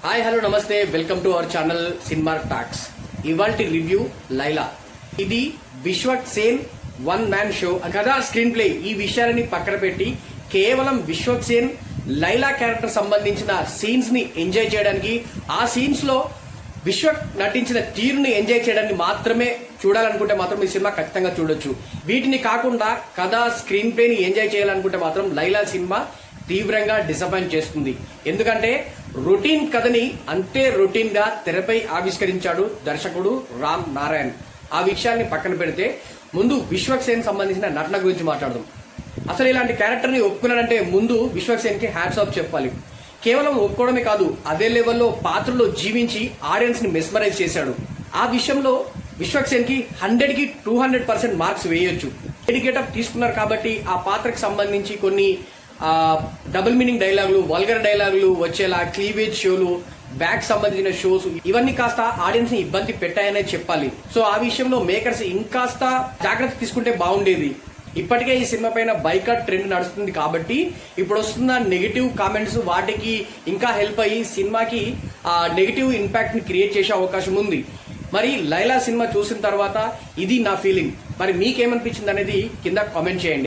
Hi hello నమస్తే, welcome to our channel cinema talks. ఇవాల్టి review Laila. ఇది Vishwak Sen one man show. కథా స్క్రీన్ ప్లే ఈ విషయాలని పక్కన పెట్టి కేవలం విశ్వక్ సేన్ లైలా క్యారెక్టర్ సంబంధించిన సీన్స్ ని ఎంజాయ్ చేయడానికి, ఆ సీన్స్ లో విశ్వక్ నటించిన తీరుని ఎంజాయ్ చేయడానికి మాత్రమే చూడాలనుకుంటే మాత్రం ఈ సినిమా ఖచ్చితంగా చూడొచ్చు. వీటిని కాకుండా కథ స్క్రీన్ ప్లే ని ఎంజాయ్ చేయాలనుకుంటే మాత్రం లైలా సినిమా తీవ్రంగా డిసప్పాయింట్ చేస్తుంది. ఎందుకంటే రొటీన్ కథని అంతే రొటీన్ గా తెరపై ఆవిష్కరించాడు దర్శకుడు రామ్ నారాయణ్. ఆ విషయాన్ని పక్కన పెడితే ముందు విశ్వక్ సేన్ సంబంధించిన నటన గురించి మాట్లాడదాం. అసలు ఇలాంటి క్యారెక్టర్ ని ఒప్పుకున్నాడంటే ముందు విశ్వక్ సేన్ కి హ్యాట్స్ ఆఫ్ చెప్పాలి. కేవలం ఒప్పుకోవడమే కాదు, అదే లెవెల్లో పాత్రలో జీవించి ఆడియన్స్ ని మెస్మరైజ్ చేశాడు. ఆ విషయంలో విశ్వక్ సేన్ కి 100కి 200% మార్క్స్ వేయొచ్చు. డెడికేటప్ తీసుకున్నారు కాబట్టి ఆ పాత్రకు సంబంధించి కొన్ని డబుల్ మీనింగ్ డైలాగులు, వల్గర్ డైలాగులు వచ్చేలా క్లీవేజ్ షోలు, బ్యాక్ సంబంధించిన షోస్ ఇవన్నీ కాస్త ఆడియన్స్ ని ఇబ్బంది పెట్టాయనే చెప్పాలి. సో ఆ విషయంలో మేకర్స్ ఇంకాస్త జాగ్రత్త తీసుకుంటే బాగుండేది. ఇప్పటికే ఈ సినిమా పైన బైకాట్ ట్రెండ్ నడుస్తుంది కాబట్టి ఇప్పుడు వస్తున్న నెగిటివ్ కామెంట్స్ వాటికి ఇంకా హెల్ప్ అయ్యి సినిమాకి నెగిటివ్ ఇంపాక్ట్ ని క్రియేట్ చేసే అవకాశం ఉంది. మరి లైలా సినిమా చూసిన తర్వాత ఇది నా ఫీలింగ్. మరి మీకేమనిపించింది అనేది కింద కామెంట్ చేయండి.